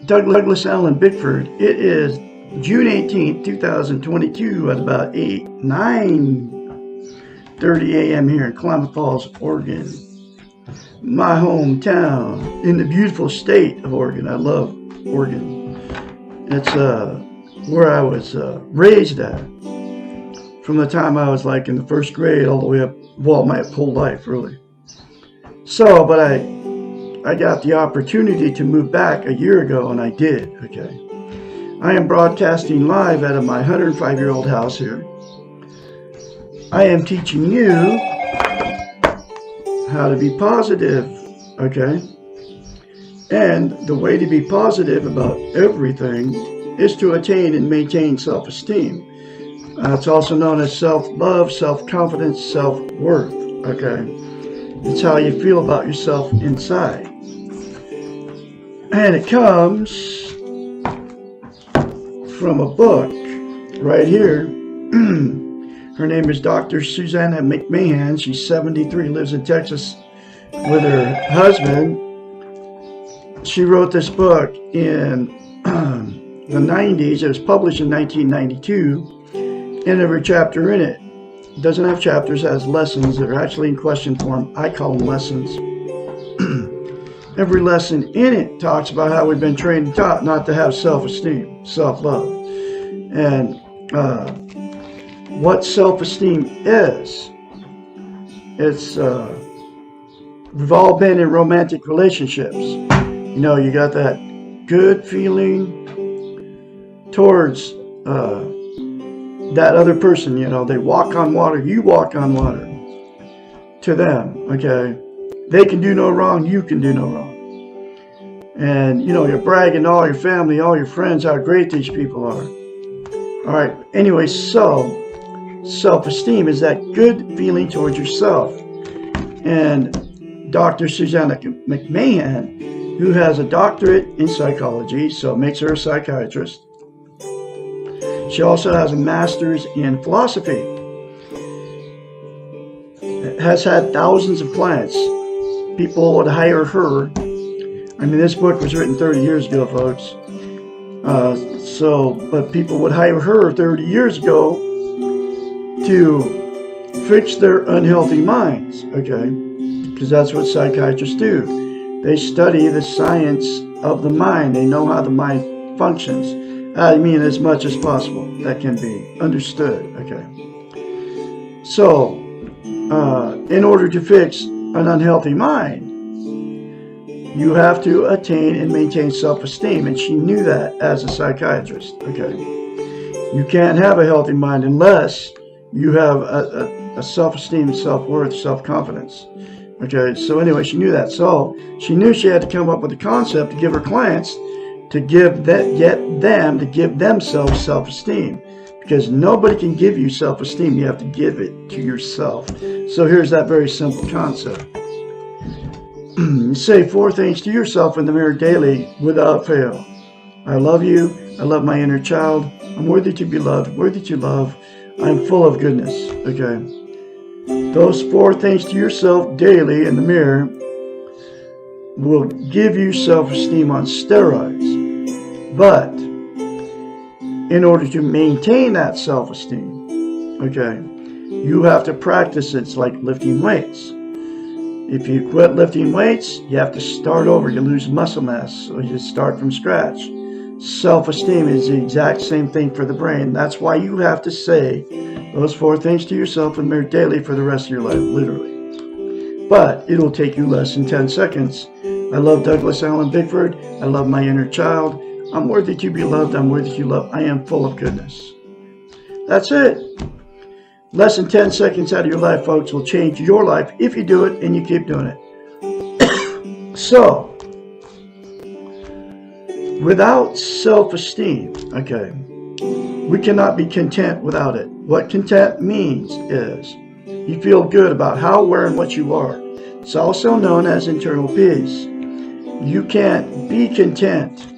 Douglas Allen Bickford. It is June 18th, 2022 at about 9:30 a.m. here in Klamath Falls, Oregon. My hometown in the beautiful state of Oregon. I love Oregon. It's where I was raised at from the time I was like in the first grade all the way up, well, my whole life really. So, but I got the opportunity to move back a year ago, and I did, okay. I am broadcasting live out of my 105-year-old house here. I am teaching you how to be positive, okay? And the way to be positive about everything is to attain and maintain self-esteem. It's also known as self-love, self-confidence, self-worth, okay? It's how you feel about yourself inside. And it comes from a book right here. Her name is Dr. Susanna McMahon. She's 73, lives in Texas with her husband. She wrote this book in the 90s. It was published in 1992. And every chapter in it doesn't have chapters, it has lessons that are actually in question form. I call them lessons. Every lesson in it talks about how we've been trained and taught not to have self-esteem, self-love. And what self-esteem is, we've all been in romantic relationships. You know, you got that good feeling towards that other person. You know, they walk on water, you walk on water to them, okay? They can do no wrong, you can do no wrong. And, you know, you're bragging to all your family, all your friends, how great these people are. All right, anyway, so self-esteem is that good feeling towards yourself. And Dr. Susanna McMahon, who has a doctorate in psychology, so it makes her a psychiatrist. She also has a master's in philosophy. Has had thousands of clients. People would hire her. I mean, this book was written 30 years ago, folks. But people would hire her 30 years ago to fix their unhealthy minds, okay? Because that's what psychiatrists do. They study the science of the mind. They know how the mind functions. I mean, as much as possible that can be understood, okay? So, in order to fix an unhealthy mind, you have to attain and maintain self-esteem, and she knew that as a psychiatrist, okay? You can't have a healthy mind unless you have a self-esteem, self-worth, self-confidence, okay? So anyway, she knew that. So she knew she had to come up with a concept to give her clients to get them to give themselves self-esteem, because nobody can give you self-esteem. You have to give it to yourself. So here's that very simple concept. You say 4 things to yourself in the mirror daily without fail. I love you. I love my inner child. I'm worthy to be loved, worthy to love. I'm full of goodness. Okay. Those 4 things to yourself daily in the mirror will give you self-esteem on steroids. But in order to maintain that self-esteem, okay, you have to practice it. It's like lifting weights. If you quit lifting weights, you have to start over. You lose muscle mass, so you start from scratch. Self-esteem is the exact same thing for the brain. That's why you have to say those 4 things to yourself in the mirror daily for the rest of your life, literally. But it'll take you less than 10 seconds. I love Douglas Allen Bickford. I love my inner child. I'm worthy to be loved. I'm worthy to love. I am full of goodness. That's it. Less than 10 seconds out of your life, folks, will change your life if you do it and you keep doing it. So, without self-esteem, okay, we cannot be content without it. What content means is you feel good about how, where, and what you are. It's also known as internal peace. You can't be content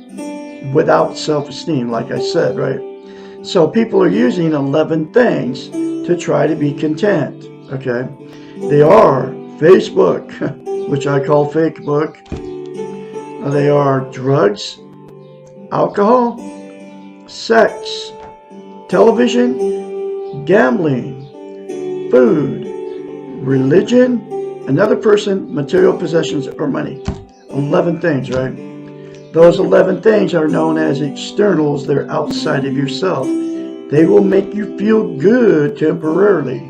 without self-esteem, like I said, right? So people are using 11 things to try to be content, okay? They are Facebook, which I call fake book. They are drugs, alcohol, sex, television, gambling, food, religion, another person, material possessions, or money. 11 things, right? Those 11 things are known as externals. They're outside of yourself. They will make you feel good temporarily,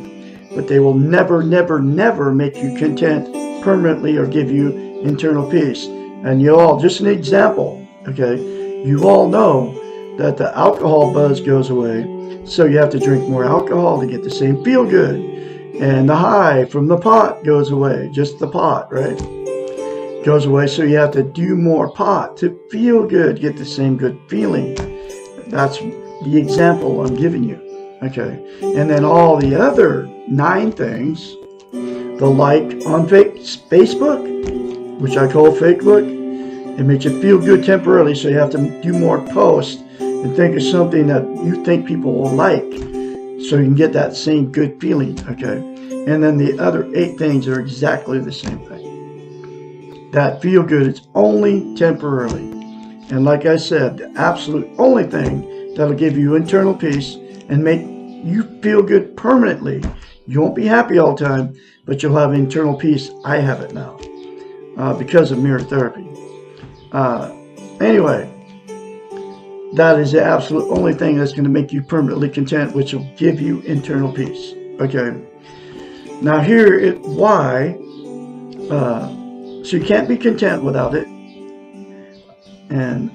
but they will never, never, never make you content permanently or give you internal peace. And you all, just an example, okay? You all know that the alcohol buzz goes away, so you have to drink more alcohol to get the same feel good. And the high from the pot goes away, just the pot, right? Goes away, so you have to do more pot to feel good, get the same good feeling. That's the example I'm giving you, okay? And then all the other 9 things, the like on Facebook, which I call Fakebook, it makes you feel good temporarily, so you have to do more posts and think of something that you think people will like, so you can get that same good feeling, okay? And then the other 8 things are exactly the same thing. That feel good is only temporarily. And like I said, the absolute only thing that'll give you internal peace and make you feel good permanently. You won't be happy all the time, but you'll have internal peace. I have it now because of mirror therapy. Anyway, that is the absolute only thing that's going to make you permanently content, which will give you internal peace. Okay. Now here is why. So you can't be content without it, and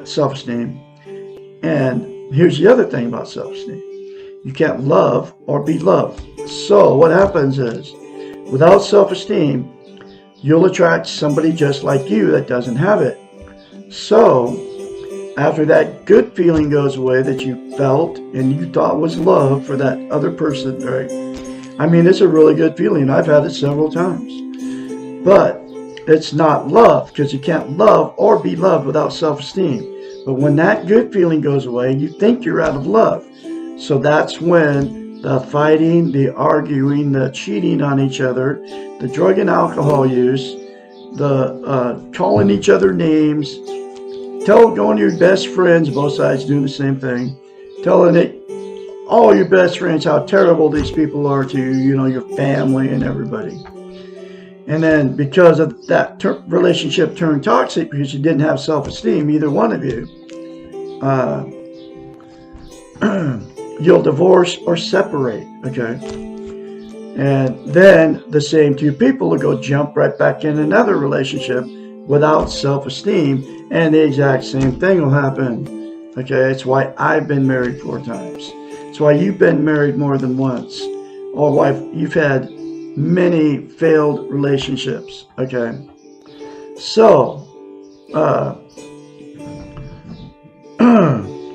self-esteem. And here's the other thing about self-esteem. You can't love or be loved. So what happens is, without self-esteem, you'll attract somebody just like you that doesn't have it. So after that good feeling goes away that you felt and you thought was love for that other person, right? I mean, it's a really good feeling. I've had it several times. But it's not love, because you can't love or be loved without self-esteem. But when that good feeling goes away, you think you're out of love. So that's when the fighting, the arguing, the cheating on each other, the drug and alcohol use, the calling each other names, going to your best friends, both sides doing the same thing, telling all your best friends how terrible these people are to you, your family and everybody. And then because of that relationship turned toxic because you didn't have self-esteem, either one of you, you'll divorce or separate, okay? And then the same 2 people will go jump right back in another relationship without self-esteem, and the exact same thing will happen, okay? It's why I've been married 4 times. It's why you've been married more than once, or why you've had many failed relationships, okay? So,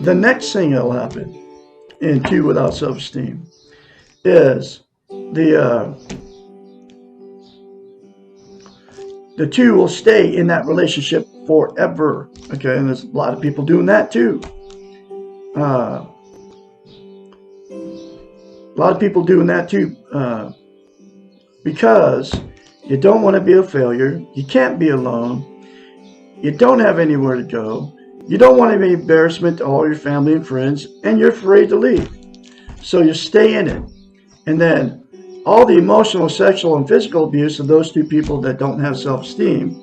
the next thing that'll happen in 2 without self-esteem is the 2 will stay in that relationship forever, okay? And there's a lot of people doing that too. A lot of people doing that too, because you don't want to be a failure. You can't be alone. You don't have anywhere to go. You don't want to be an embarrassment to all your family and friends, and you're afraid to leave. So you stay in it. And then all the emotional, sexual, and physical abuse of those 2 people that don't have self-esteem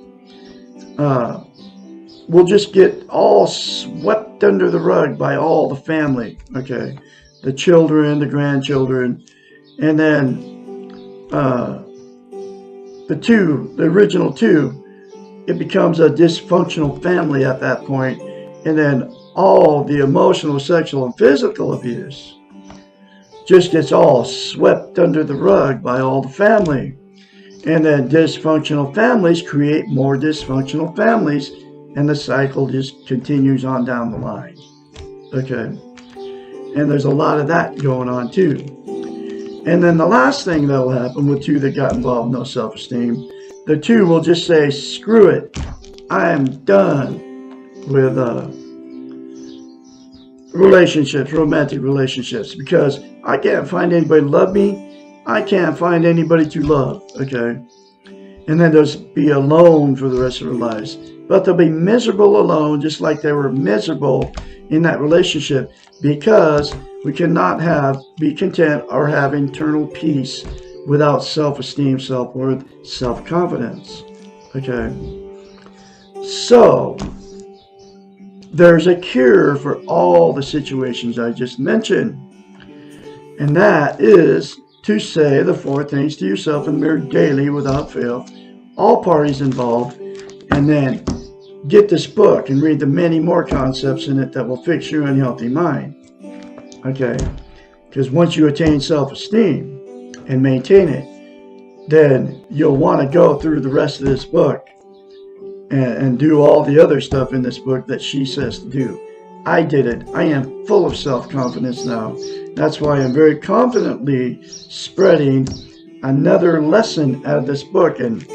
will just get all swept under the rug by all the family, okay? The children, the grandchildren, and then the original 2, it becomes a dysfunctional family at that point, and then all the emotional, sexual, and physical abuse just gets all swept under the rug by all the family. And then dysfunctional families create more dysfunctional families, and the cycle just continues on down the line, okay? And there's a lot of that going on too. And then the last thing that'll happen with 2 that got involved with no self-esteem, the 2 will just say, screw it, I am done with relationships, romantic relationships, because I can't find anybody to love me. I can't find anybody to love, okay? And then they'll be alone for the rest of their lives. but they'll be miserable alone, just like they were miserable in that relationship, because we cannot be content or have internal peace without self-esteem, self-worth, self-confidence. Okay? So, there's a cure for all the situations I just mentioned. And that is to say the 4 things to yourself in the mirror daily without fail, all parties involved, and then get this book and read the many more concepts in it that will fix your unhealthy mind. Okay? Because once you attain self-esteem and maintain it, then you'll want to go through the rest of this book and do all the other stuff in this book that she says to do. I did it. I am full of self-confidence now. That's why I'm very confidently spreading another lesson out of this book. And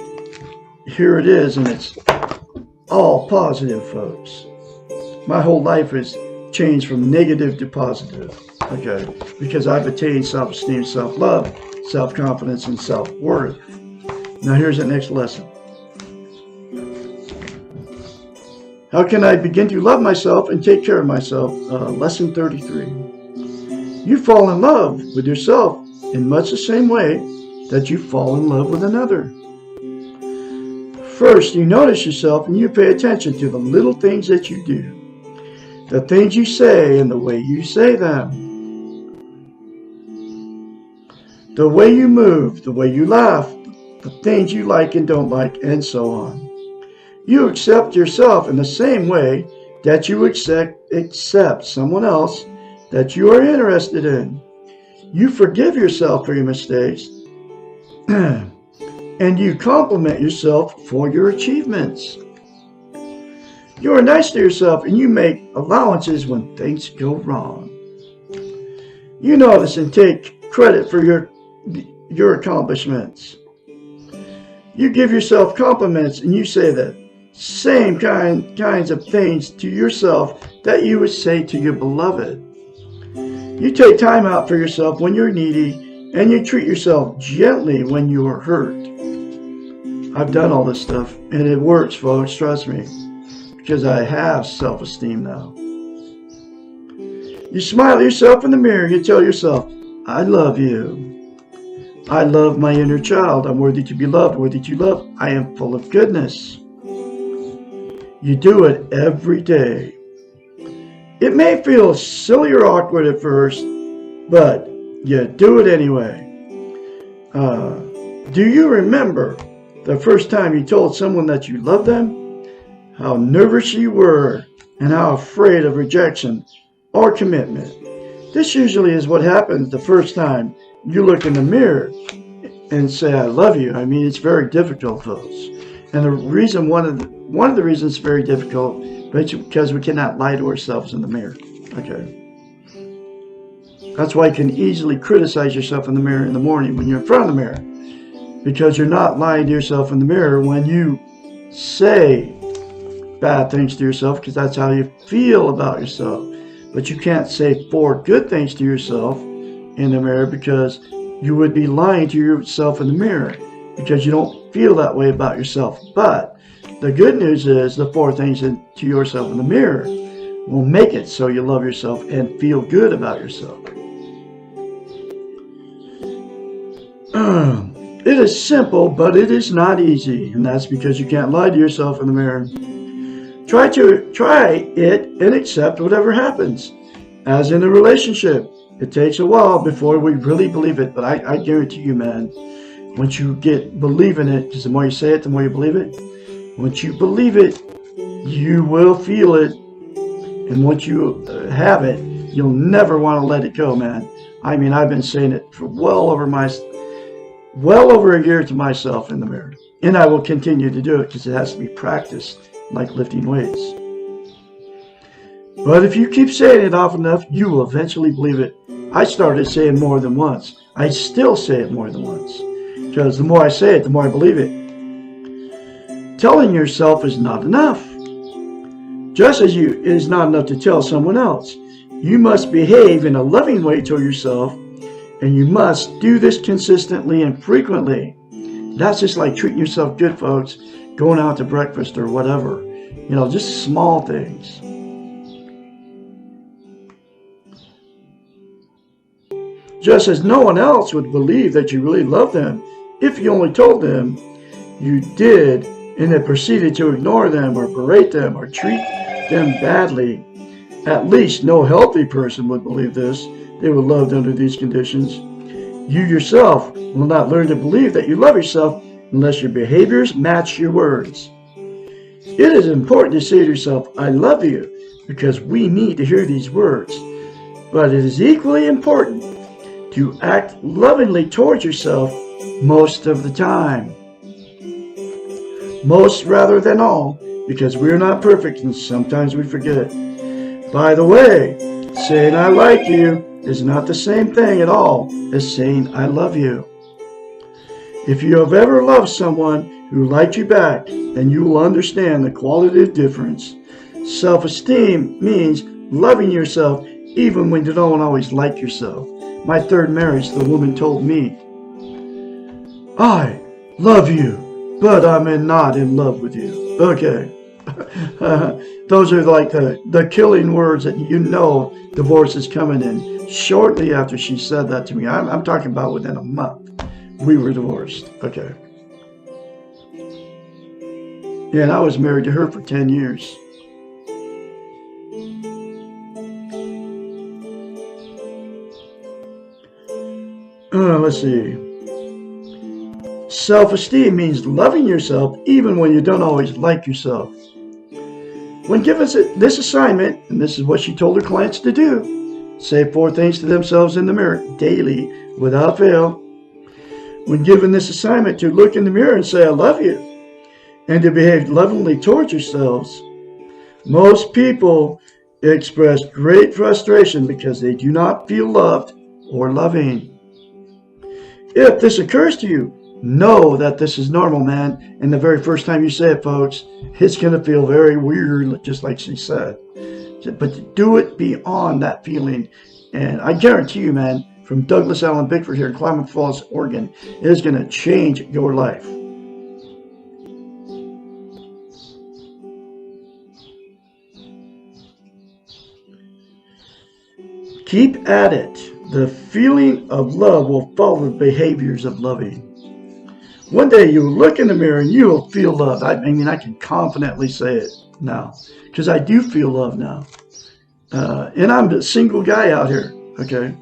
here it is, and it's all positive, folks. My whole life has changed from negative to positive. Okay? Because I've attained self-esteem, self-love, self-confidence, and self-worth. Now here's the next lesson. How can I begin to love myself and take care of myself? Lesson 33. You fall in love with yourself in much the same way that you fall in love with another. First, you notice yourself and you pay attention to the little things that you do, the things you say and the way you say them, the way you move, the way you laugh, the things you like and don't like, and so on. You accept yourself in the same way that you accept someone else that you are interested in. You forgive yourself for your mistakes and you compliment yourself for your achievements. You are nice to yourself and you make allowances when things go wrong. You notice and take credit for your accomplishments. You give yourself compliments and you say that same kinds of things to yourself that you would say to your beloved. You take time out for yourself when you're needy, and you treat yourself gently when you are hurt. I've done all this stuff, and it works, folks, trust me, because I have self-esteem now. You smile at yourself in the mirror, you tell yourself, I love you. I love my inner child. I'm worthy to be loved, worthy to love. I am full of goodness. You do it every day. It may feel silly or awkward at first, but you do it anyway. Do you remember the first time you told someone that you loved them? How nervous you were and how afraid of rejection or commitment. This usually is what happens the first time you look in the mirror and say, I love you. I mean, it's very difficult, folks. And the reason, one of the reasons it's very difficult, is because we cannot lie to ourselves in the mirror. Okay. That's why you can easily criticize yourself in the mirror in the morning when you're in front of the mirror, because you're not lying to yourself in the mirror when you say bad things to yourself, because that's how you feel about yourself. But you can't say 4 good things to yourself in the mirror, because you would be lying to yourself in the mirror, because you don't feel that way about yourself. But the good news is the 4 things to yourself in the mirror will make it so you love yourself and feel good about yourself. It is simple, but it is not easy, and that's because you can't lie to yourself in the mirror. Try it and accept whatever happens. As in a relationship, it takes a while before we really believe it, but I guarantee you, man, once you believe in it, because the more you say it, the more you believe it. Once you believe it, you will feel it. And once you have it, you'll never want to let it go, man. I mean, I've been saying it for well over a year to myself in the mirror. And I will continue to do it because it has to be practiced, like lifting weights. But if you keep saying it often enough, you will eventually believe it. I started saying more than once. I still say it more than once. Because the more I say it, the more I believe it. Telling yourself is not enough. Just as it is not enough to tell someone else. You must behave in a loving way toward yourself, and you must do this consistently and frequently. That's just like treating yourself good, folks. Going out to breakfast or whatever. Just small things. Just as no one else would believe that you really love them if you only told them you did and then proceeded to ignore them or berate them or treat them badly. At least no healthy person would believe this. They were loved under these conditions. You yourself will not learn to believe that you love yourself unless your behaviors match your words. It is important to say to yourself, I love you, because we need to hear these words. But it is equally important to act lovingly towards yourself most of the time. Most rather than all, because we're not perfect and sometimes we forget. By the way, saying I like you is not the same thing at all as saying I love you. If you have ever loved someone who liked you back, then you will understand the qualitative difference. Self-esteem means loving yourself even when you don't always like yourself. My third marriage, the woman told me, I love you, but I'm not in love with you. Okay. Those are like the killing words that divorce is coming in. Shortly after she said that to me, I'm talking about within a month, we were divorced. Okay. And I was married to her for 10 years. Let's see. Self-esteem means loving yourself even when you don't always like yourself. When given this assignment, and this is what she told her clients to do, say 4 things to themselves in the mirror daily without fail. When given this assignment to look in the mirror and say, I love you, and to behave lovingly towards yourselves, most people express great frustration because they do not feel loved or loving. If this occurs to you, know that this is normal, man. And the very first time you say it, folks, it's going to feel very weird, just like she said. But do it beyond that feeling. And I guarantee you, man, from Douglas Allen Bickford here in Klamath Falls, Oregon, it is going to change your life. Keep at it. The feeling of love will follow the behaviors of loving. One day you will look in the mirror and you will feel love. I can confidently say it now because I do feel love now. And I'm a single guy out here, okay?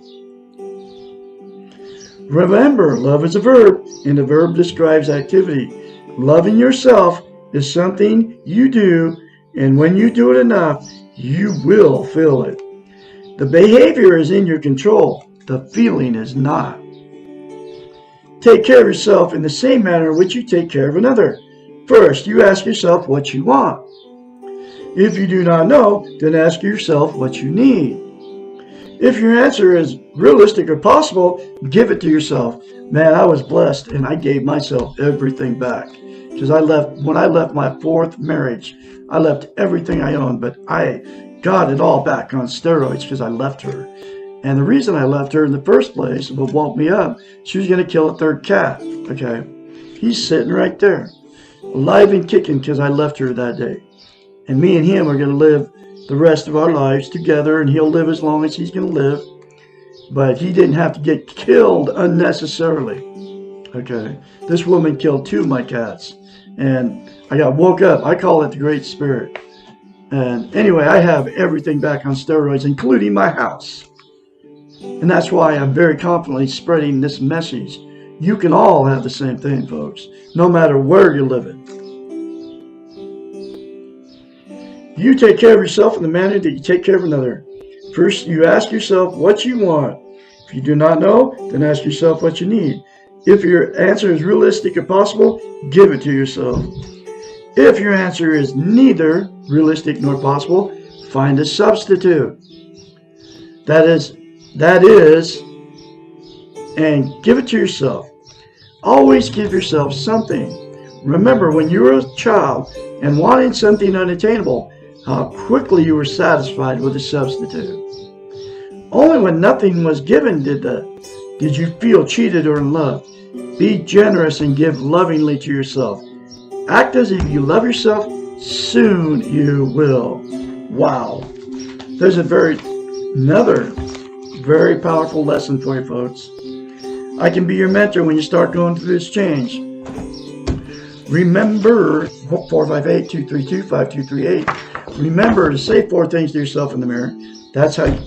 Remember, love is a verb, and the verb describes activity. Loving yourself is something you do, and when you do it enough, you will feel it. The behavior is in your control. The feeling is not. Take care of yourself in the same manner in which you take care of another. First, you ask yourself what you want. If you do not know, then ask yourself what you need. If your answer is realistic or possible, give it to yourself. Man, I was blessed and I gave myself everything back. Because when I left my 4th marriage, I left everything I owned, but I got it all back on steroids because I left her. And the reason I left her in the first place, what woke me up, she was going to kill a 3rd cat. Okay. He's sitting right there, alive and kicking because I left her that day. And me and him are going to live the rest of our lives together, and he'll live as long as he's going to live. But he didn't have to get killed unnecessarily. Okay. This woman killed 2 of my cats. And I got woke up. I call it the Great Spirit. And anyway, I have everything back on steroids, including my house. And that's why I'm very confidently spreading this message. You can all have the same thing, folks, no matter where you're living. You take care of yourself in the manner that you take care of another. First, you ask yourself what you want. If you do not know, then ask yourself what you need. If your answer is realistic or possible, give it to yourself. If your answer is neither realistic nor possible, find a substitute. That is, and give it to yourself. Always give yourself something. Remember, when you were a child and wanting something unattainable, how quickly you were satisfied with a substitute. Only when nothing was given did you feel cheated or unloved. Be generous and give lovingly to yourself. Act as if you love yourself Soon you will. Wow. There's another very powerful lesson for you folks. I can be your mentor when you start going through this change. Remember 458-232-5238. Remember to say 4 things to yourself in the mirror. That's how you,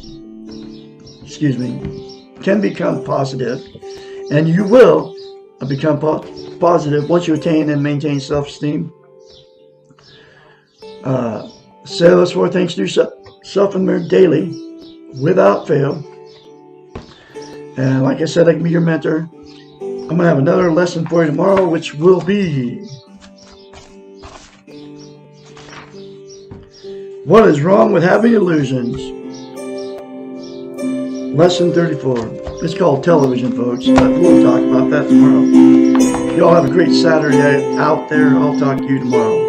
can become positive. And you will become positive once you attain and maintain self-esteem. Say those 4 things to yourself in the mirror daily, without fail. And like I said, I can be your mentor. I'm going to have another lesson for you tomorrow, which will be what is wrong with having illusions? Lesson 34. It's called television, folks, but we'll talk about that tomorrow. Y'all have a great Saturday out there. I'll talk to you tomorrow.